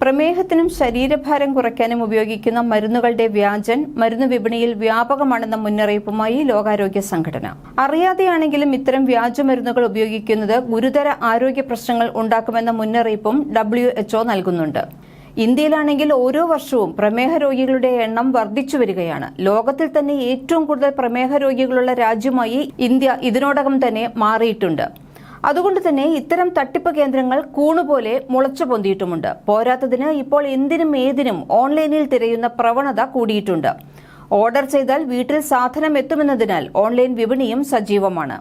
പ്രമേഹത്തിനും ശരീരഭാരം കുറയ്ക്കാനും ഉപയോഗിക്കുന്ന മരുന്നുകളുടെ വ്യാജൻ മരുന്ന് വിപണിയിൽ വ്യാപകമാണെന്ന മുന്നറിയിപ്പുമായി ലോകാരോഗ്യ സംഘടന. അറിയാതെയാണെങ്കിലും ഇത്തരം വ്യാജമരുന്നുകൾ ഉപയോഗിക്കുന്നത് ഗുരുതര ആരോഗ്യ പ്രശ്നങ്ങൾ ഉണ്ടാക്കുമെന്ന മുന്നറിയിപ്പും WHO നൽകുന്നുണ്ട്. ഇന്ത്യയിലാണെങ്കിൽ ഓരോ വർഷവും പ്രമേഹ രോഗികളുടെ എണ്ണം വർദ്ധിച്ചു വരികയാണ്. ലോകത്തിൽ തന്നെ ഏറ്റവും കൂടുതൽ പ്രമേഹ രോഗികളുള്ള രാജ്യമായി ഇന്ത്യ ഇതിനോടകം തന്നെ മാറിയിട്ടുണ്ട്. അതുകൊണ്ട് തന്നെ ഇത്തരം തട്ടിപ്പ് കേന്ദ്രങ്ങൾ കൂണുപോലെ മുളച്ചു പൊന്തിയിട്ടുമുണ്ട്. പോരാത്തതിന് ഇപ്പോൾ എന്തിനും ഏതിനും ഓൺലൈനിൽ തിരയുന്ന പ്രവണത കൂടിയിട്ടുണ്ട്. ഓർഡർ ചെയ്താൽ വീട്ടിൽ സാധനം എത്തുമെന്നതിനാൽ ഓൺലൈൻ വിപണിയും സജീവമാണ്.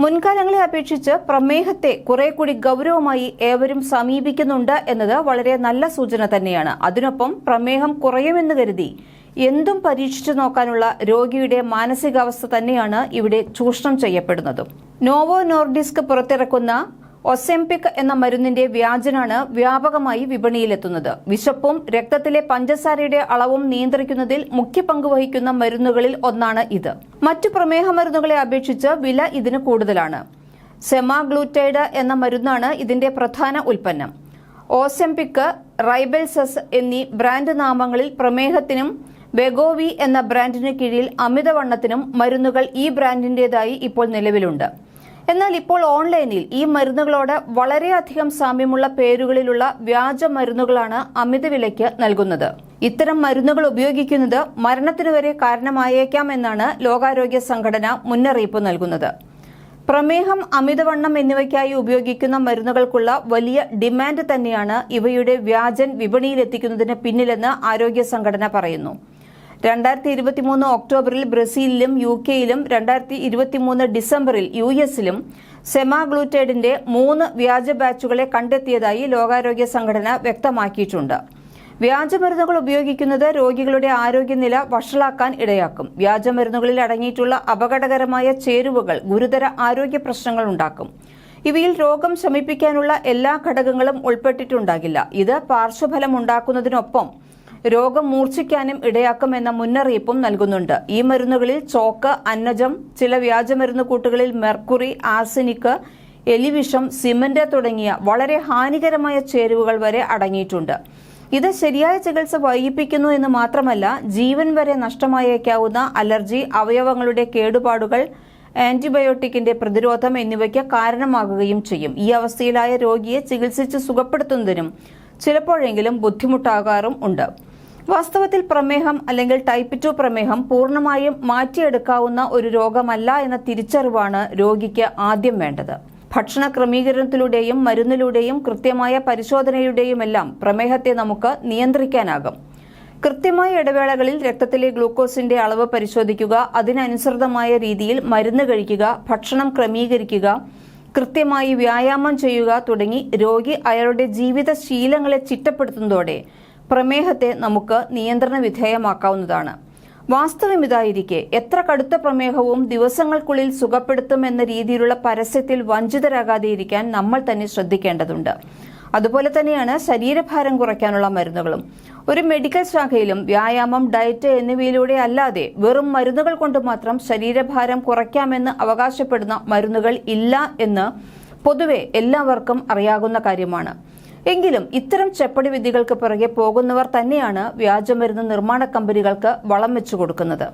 മുൻകാലങ്ങളെ അപേക്ഷിച്ച് പ്രമേഹത്തെ കുറെ കൂടി ഗൌരവമായി ഏവരും സമീപിക്കുന്നുണ്ട് എന്നത് വളരെ നല്ല സൂചന തന്നെയാണ്. അതിനൊപ്പം പ്രമേഹം കുറയുമെന്ന് കരുതി എന്തും പരീക്ഷിച്ചു നോക്കാനുള്ള രോഗിയുടെ മാനസികാവസ്ഥ തന്നെയാണ് ഇവിടെ ചൂഷണം ചെയ്യപ്പെടുന്നതും. നോവോ നോർഡിസ്ക് പുറത്തിറക്കുന്ന ഒസെംപിക് എന്ന മരുന്നിന്റെ വ്യാജനാണ് വ്യാപകമായി വിപണിയിലെത്തുന്നത്. വിശപ്പും രക്തത്തിലെ പഞ്ചസാരയുടെ അളവും നിയന്ത്രിക്കുന്നതിൽ മുഖ്യ പങ്കുവഹിക്കുന്ന മരുന്നുകളിൽ ഒന്നാണ് ഇത്. മറ്റു പ്രമേഹ മരുന്നുകളെ അപേക്ഷിച്ച് വില ഇതിന് കൂടുതലാണ്. സെമാഗ്ലൂറ്റൈഡ് എന്ന മരുന്നാണ് ഇതിന്റെ പ്രധാന ഉൽപ്പന്നം. ഓസെംപിക്, റൈബെൽസസ് എന്നീ ബ്രാൻഡ് നാമങ്ങളിൽ പ്രമേഹത്തിനും വെഗോവി എന്ന ബ്രാൻഡിന് കീഴിൽ അമിതവണ്ണത്തിനും മരുന്നുകൾ ഈ ബ്രാൻഡിന്റേതായി ഇപ്പോൾ നിലവിലുണ്ട്. എന്നാൽ ഇപ്പോൾ ഓൺലൈനിൽ ഈ മരുന്നുകളോട് വളരെയധികം സാമ്യമുള്ള പേരുകളിലുള്ള വ്യാജ മരുന്നുകളാണ് അമിത വിലയ്ക്ക് നൽകുന്നത്. ഇത്തരം മരുന്നുകൾ ഉപയോഗിക്കുന്നത് മരണത്തിനു വരെ കാരണമായേക്കാം എന്നാണ് ലോകാരോഗ്യ സംഘടന മുന്നറിയിപ്പ് നൽകുന്നത്. പ്രമേഹം, അമിതവണ്ണം എന്നിവയ്ക്കായി ഉപയോഗിക്കുന്ന മരുന്നുകൾക്കുള്ള വലിയ ഡിമാൻഡ് തന്നെയാണ് ഇവയുടെ വ്യാജൻ വിപണിയിലെത്തിക്കുന്നതിന് പിന്നിലെന്ന് ആരോഗ്യ സംഘടന പറയുന്നു. 2023 ഒക്ടോബറിൽ ബ്രസീലിലും UK-യിലും 2023 ഡിസംബറിൽ US-ലും സെമാഗ്ലൂറ്റൈഡിന്റെ 3 വ്യാജ ബാച്ചുകളെ കണ്ടെത്തിയതായി ലോകാരോഗ്യ സംഘടന വ്യക്തമാക്കിയിട്ടുണ്ട്. വ്യാജമരുന്നുകൾ ഉപയോഗിക്കുന്നത് രോഗികളുടെ ആരോഗ്യനില വഷളാക്കാൻ ഇടയാക്കും. വ്യാജമരുന്നുകളിൽ അടങ്ങിയിട്ടുള്ള അപകടകരമായ ചേരുവകൾ ഗുരുതര ആരോഗ്യ പ്രശ്നങ്ങൾ ഉണ്ടാക്കും. ഇവയിൽ രോഗം ശമിപ്പിക്കാനുള്ള എല്ലാ ഘടകങ്ങളും ഉൾപ്പെട്ടിട്ടുണ്ടാകില്ല. ഇത് പാർശ്വഫലം ഉണ്ടാക്കുന്നതിനൊപ്പം രോഗം മൂർച്ഛിക്കാനും ഇടയാക്കുമെന്ന മുന്നറിയിപ്പും നൽകുന്നുണ്ട്. ഈ മരുന്നുകളിൽ ചോക്ക്, അന്നജം, ചില വ്യാജമരുന്ന് കൂട്ടുകളിൽ മെർക്കുറി, ആർസനിക്, എലിവിഷം, സിമന്റ് തുടങ്ങിയ വളരെ ഹാനികരമായ ചേരുവകൾ വരെ അടങ്ങിയിട്ടുണ്ട്. ഇത് ശരിയായ ചികിത്സ വൈകിപ്പിക്കുന്നു എന്ന് മാത്രമല്ല, ജീവൻ വരെ നഷ്ടമായേക്കാവുന്ന അലർജി, അവയവങ്ങളുടെ കേടുപാടുകൾ, ആന്റിബയോട്ടിക്കിന്റെ പ്രതിരോധം എന്നിവയ്ക്ക് കാരണമാകുകയും ചെയ്യും. ഈ അവസ്ഥയിലായ രോഗിയെ ചികിത്സിച്ച് സുഖപ്പെടുത്തുന്നതിനും ചിലപ്പോഴെങ്കിലും ബുദ്ധിമുട്ടാകാറും ഉണ്ട്. വാസ്തവത്തിൽ പ്രമേഹം അല്ലെങ്കിൽ ടൈപ്പ് 2 പ്രമേഹം പൂർണ്ണമായും മാറ്റിയെടുക്കാവുന്ന ഒരു രോഗമല്ല എന്ന തിരിച്ചറിവാണ് രോഗിക്ക് ആദ്യം വേണ്ടത്. ഭക്ഷണ ക്രമീകരണത്തിലൂടെയും മരുന്നിലൂടെയും കൃത്യമായ പരിശോധനയുടെയുമെല്ലാം പ്രമേഹത്തെ നമുക്ക് നിയന്ത്രിക്കാനാകും. കൃത്യമായ ഇടവേളകളിൽ രക്തത്തിലെ ഗ്ലൂക്കോസിന്റെ അളവ് പരിശോധിക്കുക, അതിനനുസൃതമായ രീതിയിൽ മരുന്ന് കഴിക്കുക, ഭക്ഷണം ക്രമീകരിക്കുക, കൃത്യമായി വ്യായാമം ചെയ്യുക തുടങ്ങി രോഗി അയാളുടെ ജീവിതശീലങ്ങളെ ചിട്ടപ്പെടുത്തുന്നതോടെ പ്രമേഹത്തെ നമുക്ക് നിയന്ത്രണ വിധേയമാക്കാവുന്നതാണ്. വാസ്തവം ഇതായിരിക്കെ എത്ര കടുത്ത പ്രമേഹവും ദിവസങ്ങൾക്കുള്ളിൽ സുഖപ്പെടുത്തുമെന്ന രീതിയിലുള്ള പരസ്യത്തിൽ വഞ്ചിതരാകാതെയിരിക്കാൻ നമ്മൾ തന്നെ ശ്രദ്ധിക്കേണ്ടതുണ്ട്. അതുപോലെ തന്നെയാണ് ശരീരഭാരം കുറയ്ക്കാനുള്ള മരുന്നുകളും. ഒരു മെഡിക്കൽ ശാഖയിലും വ്യായാമം, ഡയറ്റ് എന്നിവയിലൂടെ അല്ലാതെ വെറും മരുന്നുകൾ കൊണ്ട് മാത്രം ശരീരഭാരം കുറയ്ക്കാമെന്ന് അവകാശപ്പെടുന്ന മരുന്നുകൾ ഇല്ല എന്ന് പൊതുവെ എല്ലാവർക്കും അറിയാവുന്ന കാര്യമാണ്. എങ്കിലും ഇത്തരം ചെപ്പടി വിദ്യകൾക്ക് പിറകെ പോകുന്നവർ തന്നെയാണ് വ്യാജമരുന്ന് നിർമ്മാണ കമ്പനികൾക്ക് വളം വെച്ചു കൊടുക്കുന്നത്.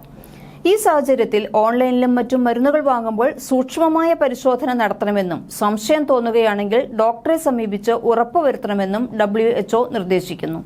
ഈ സാഹചര്യത്തിൽ ഓൺലൈനിലും മറ്റും മരുന്നുകൾ വാങ്ങുമ്പോൾ സൂക്ഷ്മമായ പരിശോധന നടത്തണമെന്നും സംശയം തോന്നുകയാണെങ്കിൽ ഡോക്ടറെ സമീപിച്ച് ഉറപ്പുവരുത്തണമെന്നും WHO നിർദ്ദേശിക്കുന്നു.